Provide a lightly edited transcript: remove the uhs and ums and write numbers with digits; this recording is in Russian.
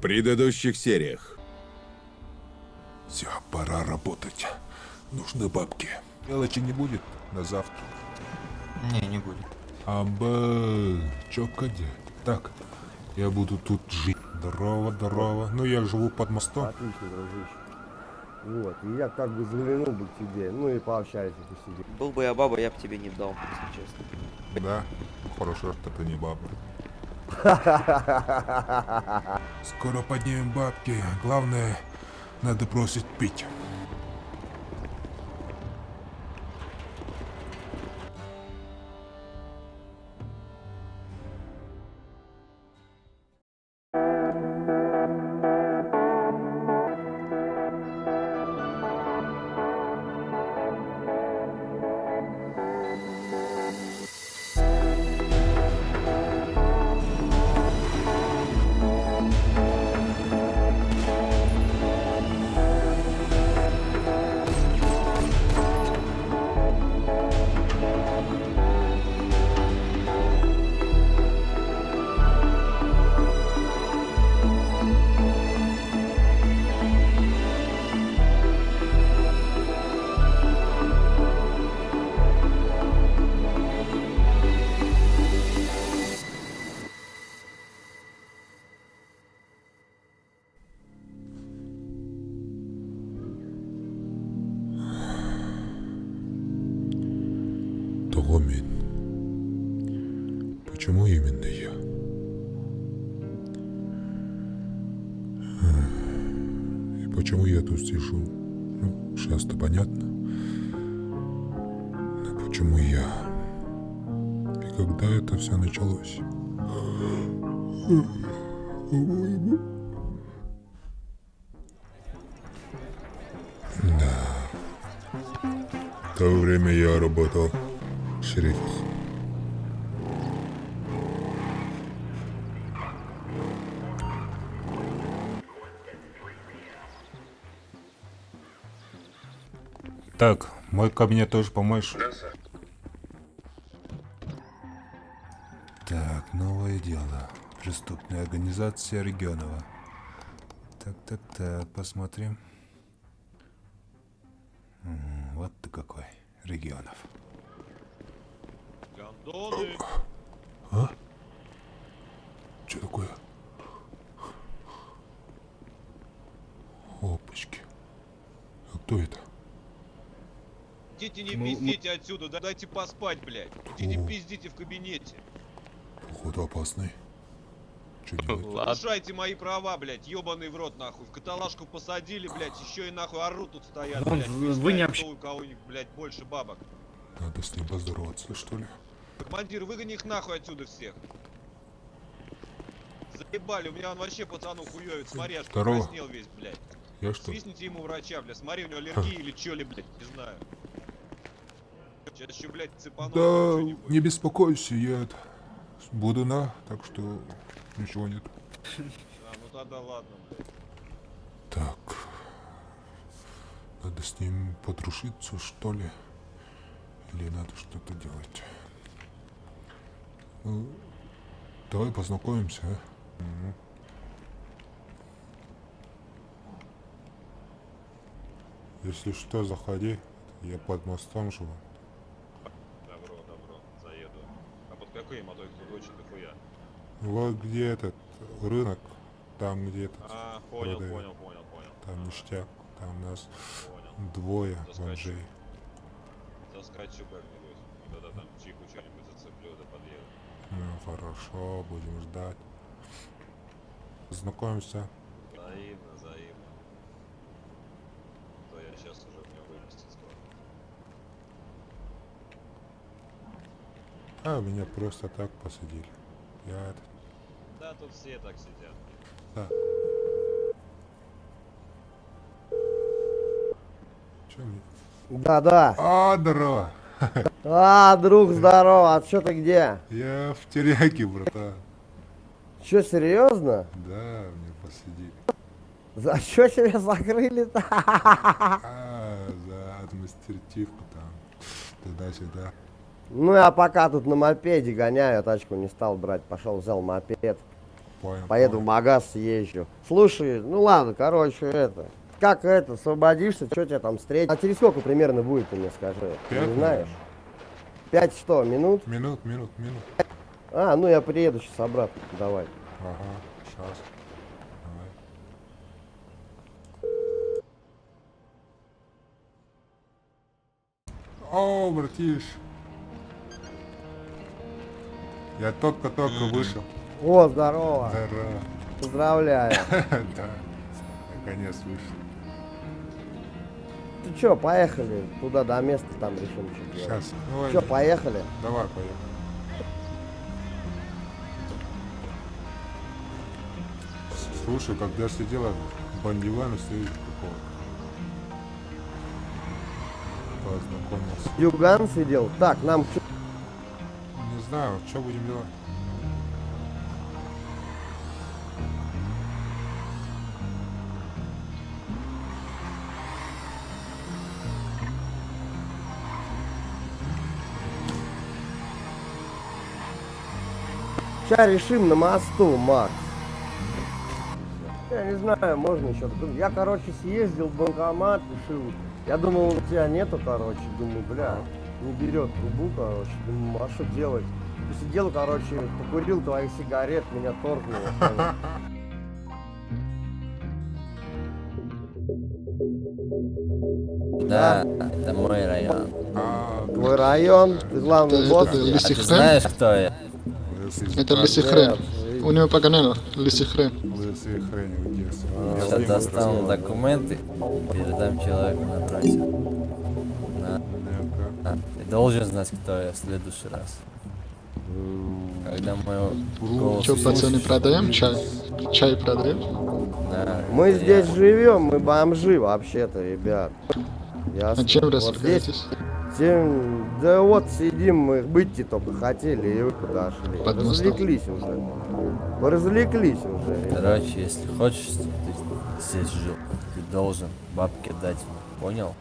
предыдущих сериях. Все, пора работать. Нужны бабки. Мелочи не будет на завтра. Не будет. Аба, чё кадя? Так, я буду тут жить. Здорово, здорово. Ну, я живу под мостом. Отлично, дружище. Вот, и я как бы заглянул бы к тебе, ну и пообщались посидим. Был бы я баба, я бы тебе не дал, если честно. Да? Хорошо, что ты не баба. Скоро поднимем бабки. Главное, надо бросить пить. Томин. Почему именно я? И почему я тут сижу? Ну, сейчас-то понятно. Но почему я? И когда это все началось? Да. В то время я работал шерифом. Так, мой кабинет тоже помоешь? Да, сэр. Так, новое дело. Преступная организация Регионова. Так, посмотрим. Вот ты какой, Регионов. Гондоны! А? Что такое? Опачки. А кто это? Идите не пиздите отсюда, дайте поспать, блядь. Идите пиздите в кабинете. Походу опасный. Что делать? Нарушайте мои права, блядь, ёбаный в рот, нахуй. В каталажку посадили, блядь, еще и нахуй орут тут стоят, Вон, блядь. вы не Кто у кого-нибудь, блядь, больше бабок. Надо с ним поздороваться, что ли? Командир, выгони их нахуй отсюда всех. Заебали, у меня он вообще пацану хуёвит. Смотри, аж Здорово. покраснел весь, блядь. Я что? Свистните ему врача, блядь. Смотри, у него аллергия или чё ли, блядь, не знаю. Сейчас еще, блядь, цепану Да, что-нибудь. не беспокойся, я буду так что ничего нет. А, ну тогда ладно, блядь. Так. Надо с ним подружиться, что ли? Или надо что-то делать? Ну, давай познакомимся, а? Угу. Если что, заходи. Я под мостом живу. Добро, заеду. А под какой мотор тут очень дохуя? Вот где этот рынок, там где этот. А, понял. продают. Там ништяк, там нас Понял. двое Заскочу. бомжей. Заскочу как-нибудь. И тогда там чиху что-нибудь зацеплю, да подъеду. Ну, хорошо, будем ждать. Знакомимся. Взаимно. То я сейчас уже в него вылезти скоро. А, меня просто так посадили. Я это... Да, тут все так сидят. Да. Чё мне? Да. А, здорово. А, друг, здорово, а чё ты где? Я в тюряге, братан. Чё, серьезно? Да, меня посадили. За что тебя закрыли-то? За административку там. Туда-сюда. Ну, я пока тут на мопеде гоняю, тачку не стал брать, пошел взял мопед. Понял. Поеду в магаз съезжу. Слушай, ну ладно, короче, это... Как это, освободишься, что тебя там встретить? А через сколько примерно будет, ты мне скажи? Ты 5 не знаешь? 5 что, минут? Минут. А, ну я приеду сейчас обратно, давай. Ага, сейчас. Давай. О, братиш. Я только вышел. О, здорово, Здорово. поздравляю. Да, наконец вышел. Ты чё, поехали туда до места, там решим, что делать. Сейчас. Давай, Чё, поехали? давай, поехали. Слушай, когда я сидела в бандиване, стоит какого-то. Познакомился. Юган сидел. Так, нам чё? Не знаю, что будем делать. Сейчас решим на мосту, Макс. Я не знаю, можно еще. Я, короче, съездил в банкомат, решил. Я думал, у тебя нету, короче. Думаю, бля, не берет трубу, короче. Думаю, а что делать? Посидел, короче, покурил твоих сигарет, меня торкнуло. понял? Да, это мой район. Твой район, ты главный Это босс. ты, А ты Лисихрен? знаешь, кто я? Это Лисихрен. Нет, У него Паганело, Лисихрен. Лысые хрени в детстве. Я с Сейчас ним достану разговаривал. документы, передам человеку напротив. На. Ну-ка. Ты должен знать, кто я в следующий раз. Когда мой голос Что, пацаны, услышишь, продаем чай? Чай продаем? да, Мы это здесь я. живем, мы бомжи вообще-то, ребят. Ясно. А чем Вот здесь развлекаетесь? да вот сидим, мы быть только хотели, и вы подошли. Под мостом. Развлеклись уже. Развлеклись уже. ребят. Короче, если хочешь, чтобы ты здесь жил, ты должен бабки дать мне. Понял?